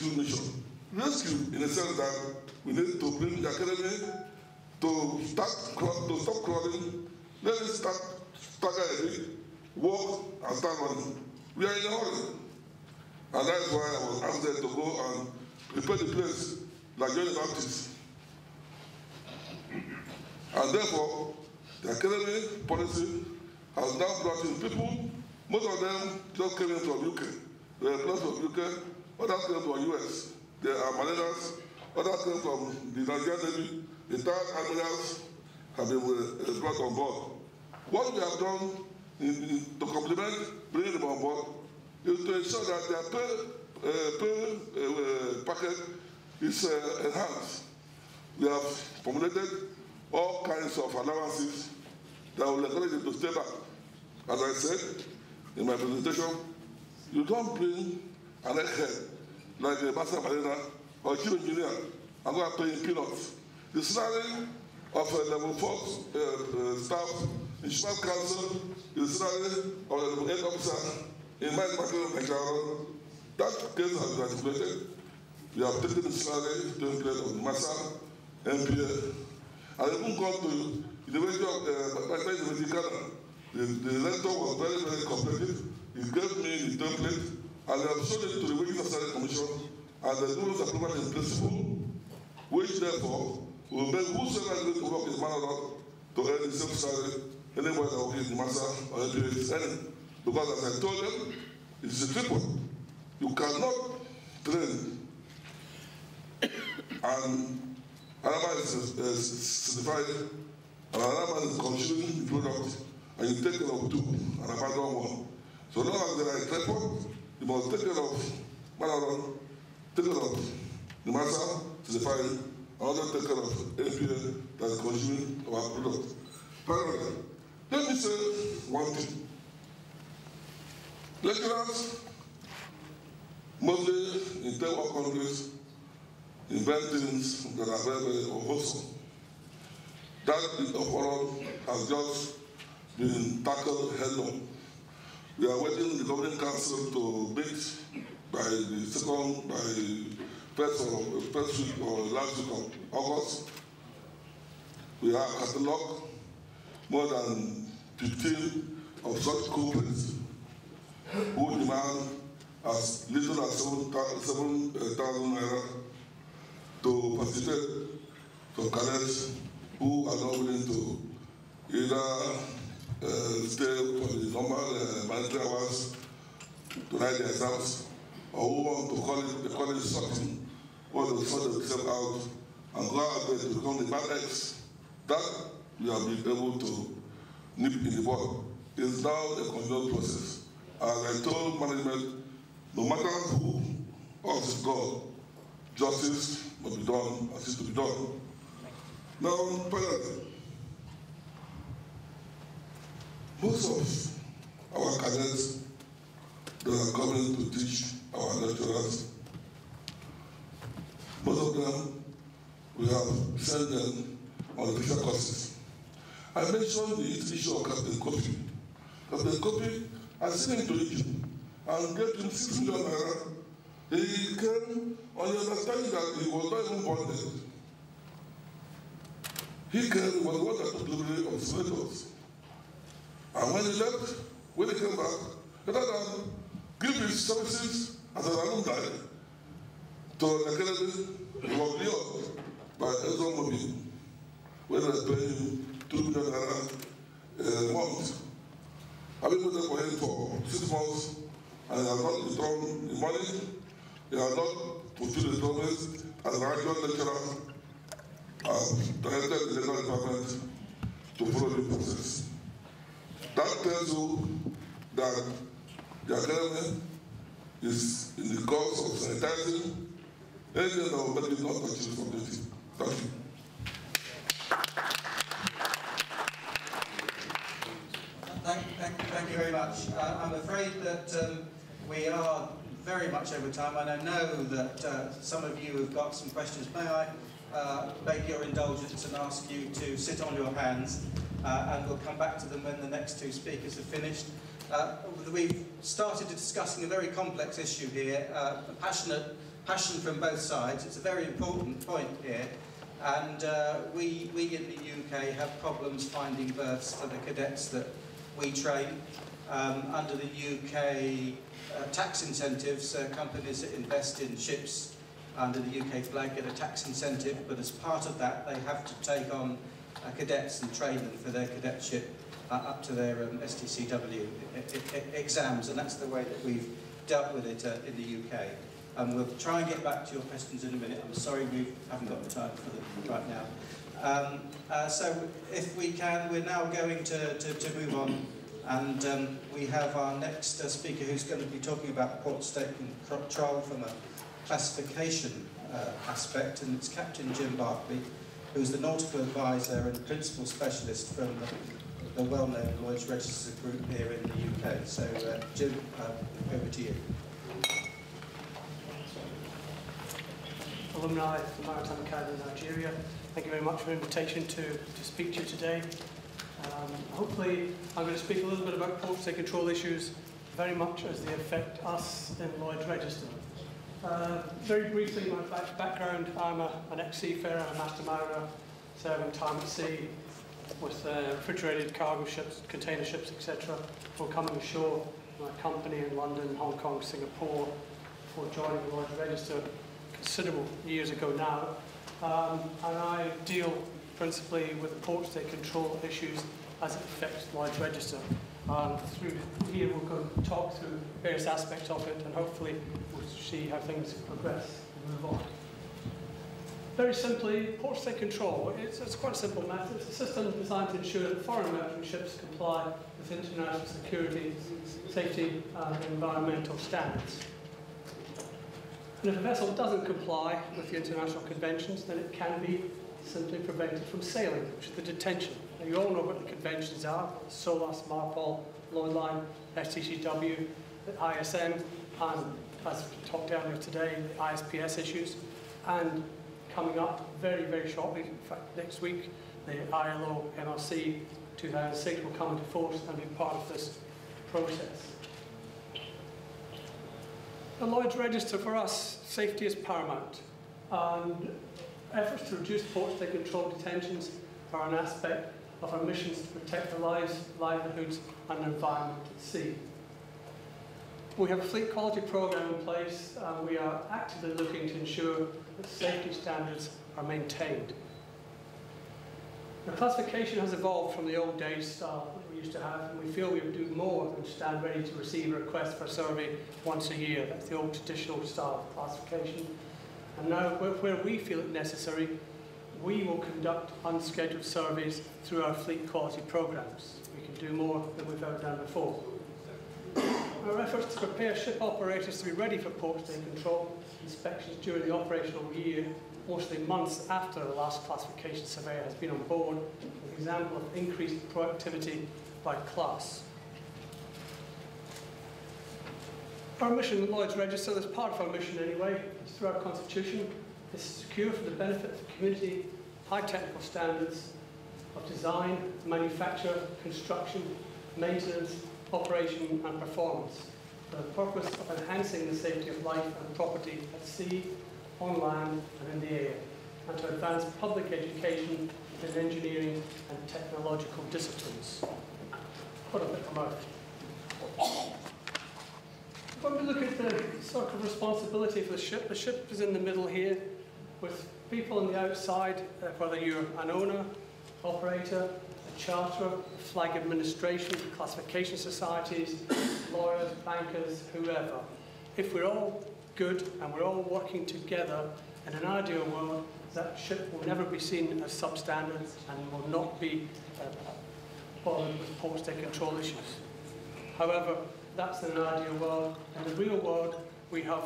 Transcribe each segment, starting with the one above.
rescue mission. Rescue in the sense that we need to bring the academy to stop crawling, let it start stagger, walk and start running. We are in a hurry. And that is why I was asked them to go and prepare the place like John the Baptist. And therefore, the academy policy has now brought in people. Most of them just came in from UK. They are plus from UK, others came from US. They are managers, others came from the Nigerian Navy. The third admirals have been brought on board. What we have done to complement bringing them on board is to ensure that their pay packet is enhanced. We have formulated all kinds of allowances that will encourage them to stay back. As I said in my presentation, you don't bring an egghead like a master mariner or a chief engineer and go and pay him peanuts. The salary of a level 4 staff in Shipman Council is the salary of a level 8 officer in my department of Nigeria. That case has been articulated. We have taken the salary template of the master, MPA, and even gone to the University of Ghana. The lecturer was very, very competitive. He gave me the template, and I have shown it to the Wages and Salary Commission, and the rules approval in principle, which therefore will make whosoever is going to work in Manhattan to earn the same salary, anybody that works in the master or MPA is earning. Because as I told them, it is a triple. You cannot train and another is certified, and another is consuming the product, and you take care of two and abandon one. So long as there is a report, you must take care of Manhattan, take care of the master, certified, and also take care of APA that is consuming our product. Finally, let me say one thing. Lecturers, mostly in third world countries, invent things that are very, very wholesome. That of Oron has just been tackled head-on. We are waiting the governing council to meet by the first week or last week of August. We have cataloged more than 15 of such culprits who demand as little as 7,000 naira to participate from cadets who are not willing to either stay for the normal mandatory hours to write the exams, or who want to call it something, or to sort themselves out and go out there to become the bad eggs. That we have been able to nip in the bud. It's now a continual process. As I told management, no matter who asks God, justice must be done as is to be done. Now, finally, most of our cadets that are coming to teach our lecturers, most of them, we have sent them on official courses. I mentioned the issue of Captain Kofi. Captain Kofi, I sent him to Egypt and gave him 6 million naira. He came on the understanding that he was not even bonded. He came, he was the one that took delivery of senators. And when he left, when he came back, rather than give his services as an alumni to the academy, he was beyond by ExxonMobil, where they paying him 2 million naira a month. I've been waiting for him for 6 months, and he has not returned the money. He has not fulfilled the promise as an actual lecturer. I've directed the legal department to follow the process. That tells you that the academy is in the course of sanitizing anything that will make it not achieve the community. Thank you. Thank you very much. I'm afraid that we are very much over time, and I know that some of you have got some questions. May I beg your indulgence and ask you to sit on your hands, and we'll come back to them when the next two speakers have finished. We've started discussing a very complex issue here, a passionate passion from both sides. It's a very important point here. And we in the UK have problems finding berths for the cadets that we train. Under the UK tax incentives, companies that invest in ships under the UK flag get a tax incentive, but as part of that they have to take on cadets and train them for their cadetship up to their STCW exams, and that's the way that we've dealt with it in the UK. And we'll try and get back to your questions in a minute. I'm sorry we haven't got the time for them right now. So if we can, we're now going to move on, and we have our next speaker who's going to be talking about port state control from a classification aspect, and it's Captain Jim Barkley, who's the nautical advisor and principal specialist from the well-known Lloyd's Register group here in the UK. So Jim, over to you. Alumni of the Maritime Academy in Nigeria, thank you very much for the invitation to speak to you today. Hopefully I'm going to speak a little bit about port state control issues, very much as they affect us in Lloyd's Register. Very briefly, my background: I'm an ex-seafarer, a master mariner, serving time at sea with refrigerated cargo ships, container ships, etc. before coming ashore in a company in London, Hong Kong, Singapore, before joining the Lloyd's Register considerable years ago now. And I deal principally with port state control issues as it affects Lloyd's Register. And through here we're going to talk through various aspects of it, and hopefully we'll see how things progress and move on. Very simply, port state control, it's quite a simple method. It's a system designed to ensure that foreign merchant ships comply with international security, safety and environmental standards. And if a vessel doesn't comply with the international conventions, then it can be simply prevented from sailing, which is the detention. Now, you all know what the conventions are: SOLAS, MARPOL, Lloyd Line, STCW, the ISM, and as we talked earlier today, the ISPS issues. And coming up very, very shortly, in fact next week, the ILO MRC 2006 will come into force and be part of this process. The Lloyd's Register, for us, safety is paramount, and efforts to reduce port state control detentions are an aspect of our missions to protect the lives, livelihoods and the environment at sea. We have a fleet quality programme in place, and we are actively looking to ensure that safety standards are maintained. The classification has evolved from the old days style that we used to have, and we feel we would do more than stand ready to receive a request for a survey once a year. That's the old traditional style of classification. And now, where we feel it necessary, we will conduct unscheduled surveys through our fleet quality programs. We can do more than we've ever done before. Our efforts to prepare ship operators to be ready for port state control inspections during the operational year, mostly months after the last classification surveyor has been on board, is an example of increased proactivity by class. Our mission in Lloyd's Register, as part of our mission anyway, is through our constitution, is to secure for the benefit of the community high technical standards of design, manufacture, construction, maintenance, operation and performance for the purpose of enhancing the safety of life and property at sea, on land and in the air, and to advance public education in engineering and technological disciplines. What a bit of mouth. When we look at the sort of responsibility for the ship is in the middle here, with people on the outside, whether you're an owner, operator, a charterer, flag administration, classification societies, lawyers, bankers, whoever. If we're all good and we're all working together, in an ideal world, that ship will never be seen as substandard and will not be bothered with port state control issues. However, that's in an ideal world. In the real world, we have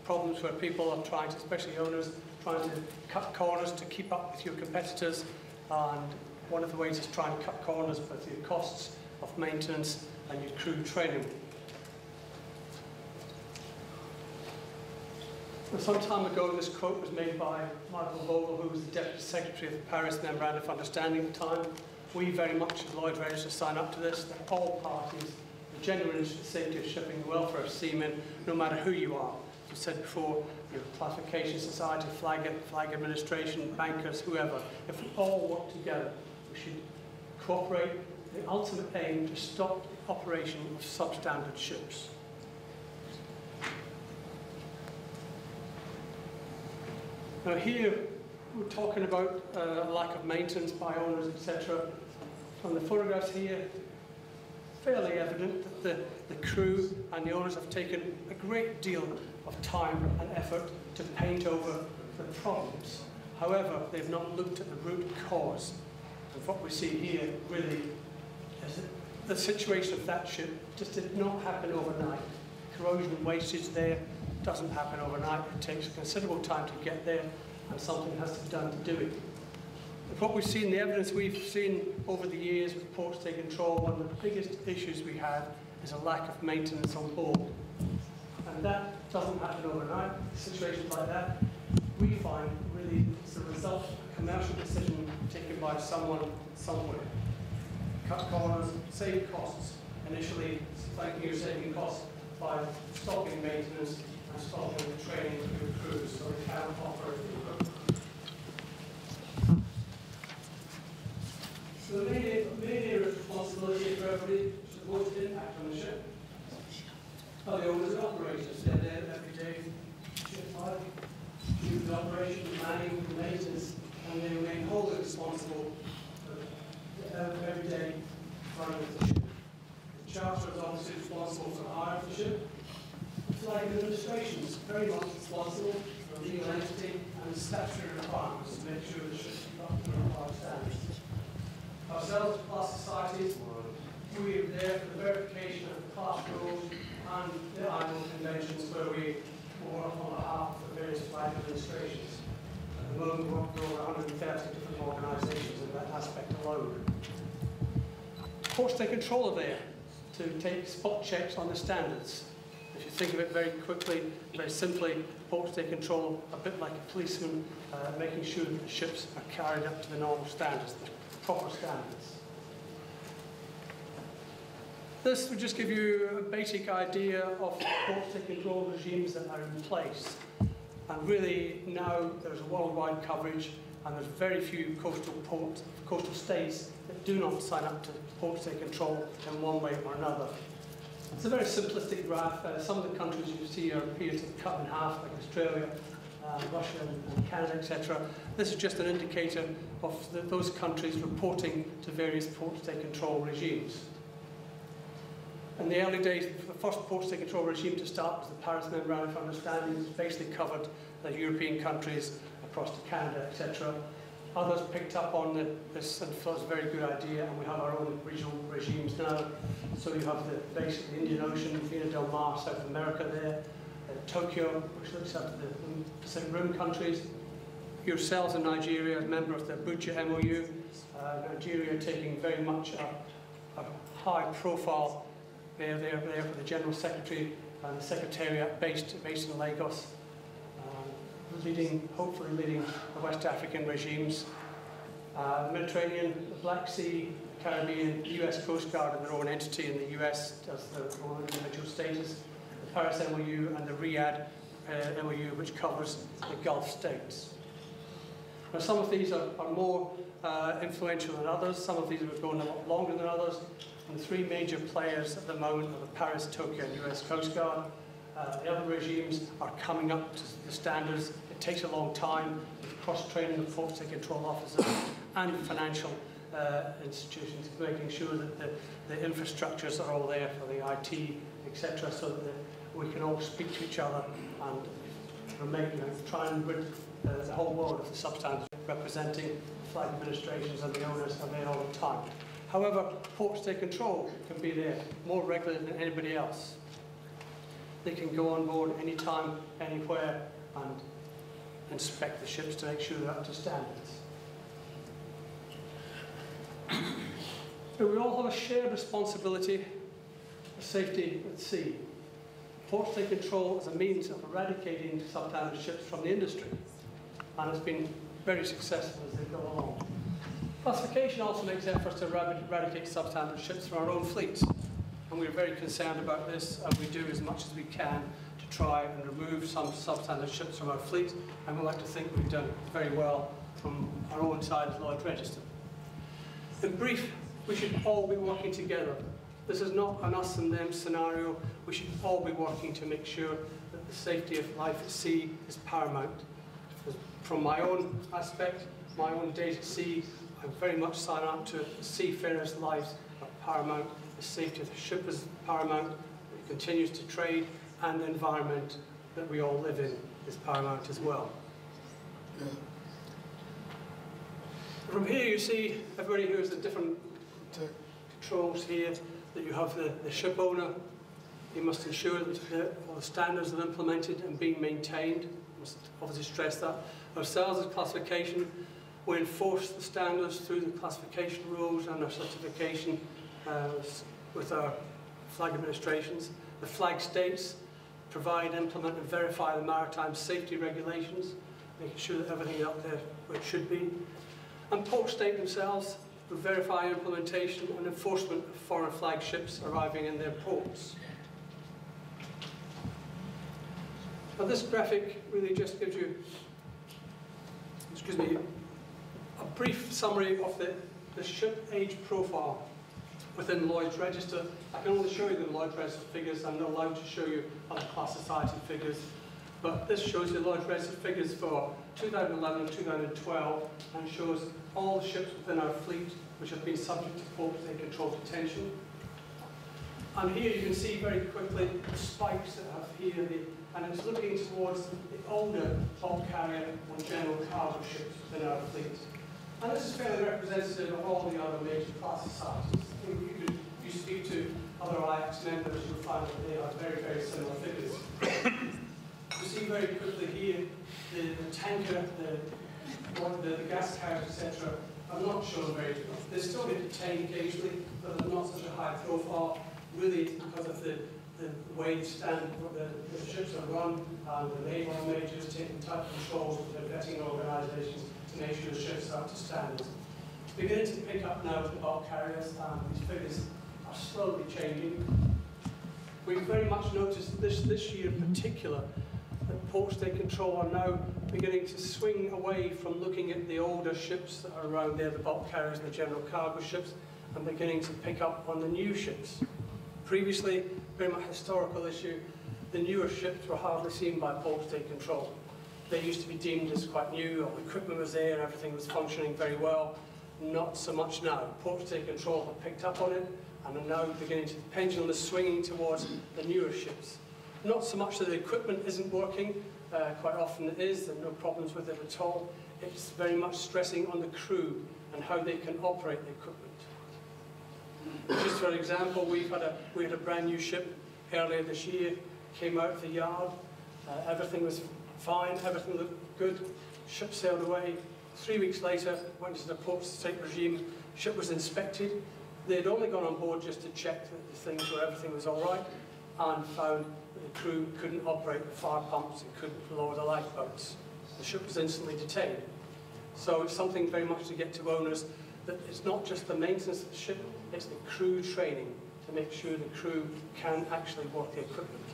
problems where people are trying to, especially owners, trying to cut corners to keep up with your competitors, and one of the ways is trying to cut corners with your costs of maintenance and your crew training. Some time ago, this quote was made by Michael Vogel, who was the Deputy Secretary of the Paris Memorandum of Understanding at the time. We very much at Lloyd's Register sign up to this, that all parties are genuine interest in the safety of shipping, the welfare of seamen, no matter who you are. As I said before, your classification society, flag administration, bankers, whoever. If we all work together, we should cooperate with the ultimate aim to stop the operation of substandard ships. Now here, we're talking about lack of maintenance by owners, etc. From the photographs here, fairly evident that the crew and the owners have taken a great deal of time and effort to paint over the problems. However, they've not looked at the root cause. And what we see here really is that the situation of that ship just did not happen overnight. Corrosion and wastage there doesn't happen overnight. It takes a considerable time to get there, and something has to be done to do it. But what we've seen, the evidence we've seen over the years with port stay control, one of the biggest issues we have is a lack of maintenance on board. And that doesn't happen overnight. Situations like that, we find really it's the result of a commercial decision taken by someone somewhere. Cut corners, save costs. Initially, thinking you're saving costs by stopping maintenance and stopping the training of your crews so they can't operate the equipment. So the main area of responsibility for everybody is the most impact on the ship. Are the owners and operators. They're there every day, ship life, do the operation, manning, maintenance, and they remain wholly responsible for every day running of the ship. The charter is obviously responsible for the hire of the ship. The flag administration is very much responsible for the legal entity and the statutory requirements to make sure the ship is up to the required standards. Ourselves, class societies, we are there for the verification of the class rules and the IMS conventions where we work on behalf of the various flag administrations. At the moment, we work with over 130 different organisations in that aspect alone. Port stay control are there to take spot checks on the standards. If you think of it very quickly, very simply, port stay control, a bit like a policeman, making sure that the ships are carried up to the normal standards, the proper standards. This would just give you a basic idea of port stay control regimes that are in place. And really now there's a worldwide coverage and there's very few coastal states that do not sign up to port stay control in one way or another. It's a very simplistic graph. Some of the countries you see are here to cut in half, like Australia, Russia and Canada, etc. This is just an indicator of those countries reporting to various port stay control regimes. In the early days, the first port stay control regime to start was the Paris Memorandum of Understanding, which basically covered the European countries across to Canada, etc. Others picked up on this and thought it was a very good idea, and we have our own regional regimes now. So you have basically the Indian Ocean, Vina del Mar, South America there, Tokyo, which looks after the Pacific Rim countries, yourselves in Nigeria, as a member of the Abuja MOU, Nigeria taking very much a high profile. They're there for the General Secretary and the Secretariat based in Lagos, hopefully leading the West African regimes. The Mediterranean, the Black Sea, the Caribbean, the US Coast Guard and their own entity in the US does their own individual status, the Paris MOU and the Riyadh MOU, which covers the Gulf states. Now some of these are more influential than others, some of these have going a lot longer than others. And the three major players at the moment are the Paris, Tokyo and US Coast Guard. The other regimes are coming up to the standards. It takes a long time with cross-training of port stay control officers and financial institutions, making sure that the infrastructures are all there for the IT, etc., so that we can all speak to each other and try and rid the whole world of the substandards, representing flag administrations and the owners are there all the time. However, port stay control can be there more regularly than anybody else. They can go on board anytime, anywhere, and inspect the ships to make sure they're up to standards. But we all have a shared responsibility for safety at sea. Port stay control is a means of eradicating substandard ships from the industry, and it's been very successful as they go along. Classification also makes efforts to eradicate substandard ships from our own fleets, and we're very concerned about this, and we do as much as we can to try and remove some substandard ships from our fleet, and we like to think we've done very well from our own side as Lloyd's Register. In brief, we should all be working together. This is not an us and them scenario. We should all be working to make sure that the safety of life at sea is paramount. From my own aspect, my own days at sea, I very much sign up to seafarers' lives are paramount. The safety of the ship is paramount. It continues to trade, and the environment that we all live in is paramount as well. Yeah. From here you see everybody here's the different controls here, that you have the ship owner. You must ensure that all the standards are implemented and being maintained. You must obviously stress that. Ourselves as classification, we enforce the standards through the classification rules and our certification with our flag administrations. The flag states provide, implement and verify the maritime safety regulations, making sure that everything is up there where it should be. And port state themselves will verify implementation and enforcement of foreign flag ships arriving in their ports. Now this graphic really just gives you, a brief summary of the ship age profile within Lloyd's Register. I can only show you the Lloyd's Register figures. I'm not allowed to show you other class society figures. But this shows you the Lloyd's Register figures for 2011 and 2012 and shows all the ships within our fleet which have been subject to port and control detention. And here you can see very quickly the spikes that have here, and it's looking towards the older bulk carrier and general cargo ships within our fleet. And this is fairly representative of all the other major class societies. If you speak to other IX members, you'll find that they are very, very similar figures. You see very quickly here the tanker, the gas carriers, etc., are not shown very well. They still get detained occasionally, but they're not such a high profile, really because of the way the ships are run, and the naval majors taking tight controls with their vetting organisations to make sure the ships are up to standards. It's beginning to pick up now with the bulk carriers, and these figures are slowly changing. We've very much noticed this year in particular that port state control are now beginning to swing away from looking at the older ships that are around there, the bulk carriers and the general cargo ships, and beginning to pick up on the new ships. Previously, very much historical issue, the newer ships were hardly seen by port state control. They used to be deemed as quite new, all the equipment was there and everything was functioning very well. Not so much now. Port state control have picked up on it and are now beginning to, the pendulum is swinging towards the newer ships. Not so much that the equipment isn't working, quite often it is, there are no problems with it at all. It's very much stressing on the crew and how they can operate the equipment. Just for example, we had a brand new ship earlier this year, came out of the yard, everything was fine, everything looked good, ship sailed away. 3 weeks later, went into the port state regime, ship was inspected. They had only gone on board just to check that everything was all right, and found that the crew couldn't operate the fire pumps and couldn't lower the lifeboats. The ship was instantly detained. So it's something very much to get to owners, that it's not just the maintenance of the ship, it's the crew training to make sure the crew can actually work the equipment.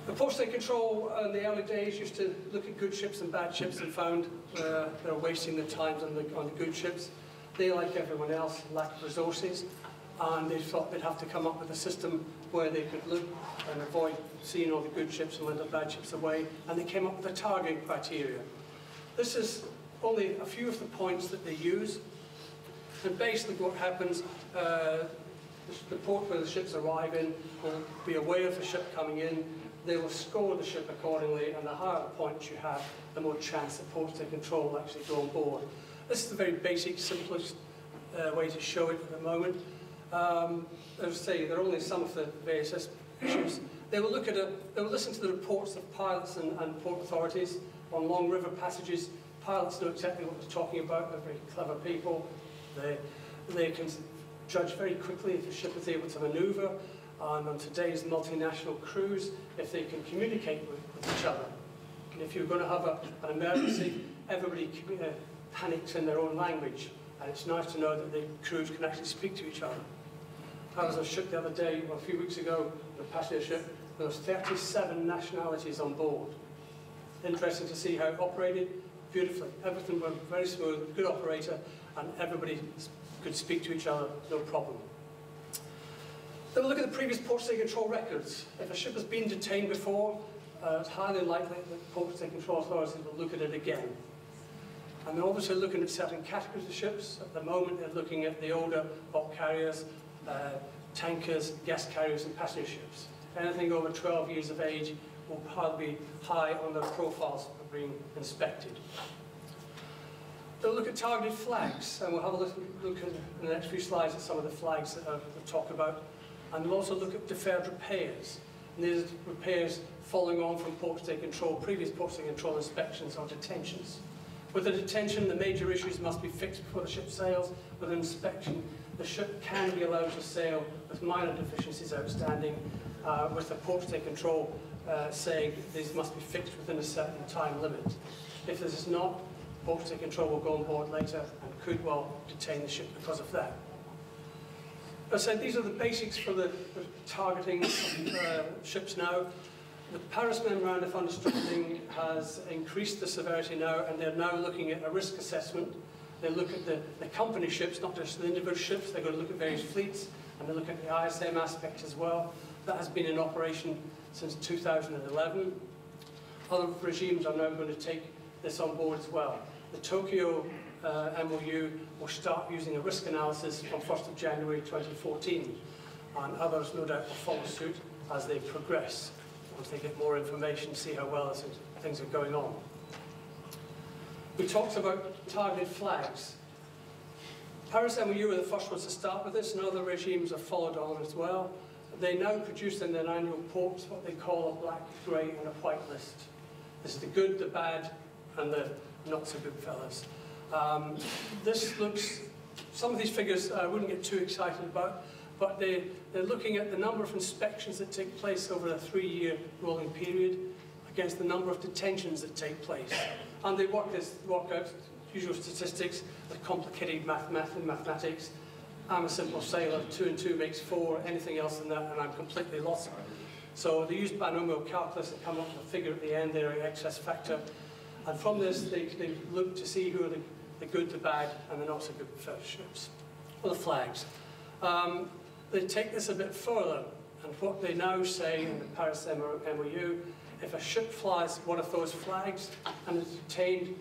The port state control in the early days used to look at good ships and bad ships and found they're wasting their time on the good ships. They, like everyone else, lacked resources, and they thought they'd have to come up with a system where they could look and avoid seeing all the good ships and let the bad ships away, and they came up with a targeting criteria. This is only a few of the points that they use, and basically what happens, the port where the ships arrive in will be aware of the ship coming in. They will score the ship accordingly, and the higher the points you have, the more chance that port state control will actually go on board. This is the very basic, simplest way to show it at the moment. As I say, there are only some of the various issues. They will listen to the reports of pilots and port authorities on long river passages. Pilots know exactly what they're talking about. They're very clever people. They can judge very quickly if a ship is able to manoeuvre. And on today's multinational crews, if they can communicate with each other. And if you're going to have an emergency, everybody panics in their own language. And it's nice to know that the crews can actually speak to each other. I was on a ship the other day, well, a few weeks ago, a passenger ship. There was 37 nationalities on board. Interesting to see how it operated beautifully. Everything went very smooth, good operator, and everybody could speak to each other, no problem. Then we'll look at the previous port state control records. If a ship has been detained before, it's highly likely that port state control authorities will look at it again. And they're obviously looking at certain categories of ships. At the moment, they're looking at the older bulk carriers, tankers, gas carriers, and passenger ships. Anything over 12 years of age will probably be high on their profiles for being inspected. They'll look at targeted flags, and we'll have a look in the next few slides at some of the flags that we'll talk about. And we'll also look at deferred repairs. And these are repairs following on from port state control, previous port state control inspections or detentions. With a detention, the major issues must be fixed before the ship sails. With an inspection, the ship can be allowed to sail with minor deficiencies outstanding, with the port state control saying these must be fixed within a certain time limit. If this is not, port state control will go on board later and could well detain the ship because of that. As I said, these are the basics for the targeting ships now. The Paris Memorandum of Understanding has increased the severity now, and they're now looking at a risk assessment. They look at the company ships, not just the individual ships. They're going to look at various fleets, and they look at the ISM aspect as well. That has been in operation since 2011. Other regimes are now going to take this on board as well. The Tokyo MOU will start using a risk analysis from 1st of January 2014, and others no doubt will follow suit as they progress, once they get more information, see how well things are going on. We talked about targeted flags. Paris MOU are the first ones to start with this, and other regimes have followed on as well. They now produce in their annual reports what they call a black, grey and a white list. This is the good, the bad, and the not so good fellas. This looks, some of these figures I wouldn't get too excited about, but they're looking at the number of inspections that take place over a 3-year rolling period against the number of detentions that take place. And they work out usual statistics with complicated mathematics. I'm a simple sailor, 2 and 2 makes 4, anything else than that, and I'm completely lost. So they use binomial calculus and come up with a figure at the end there, an excess factor. And from this, they look to see who are the good, the bad, and the not so good ships, or the flags. They take this a bit further, and what they now say in the Paris MOU, if a ship flies one of those flags and is detained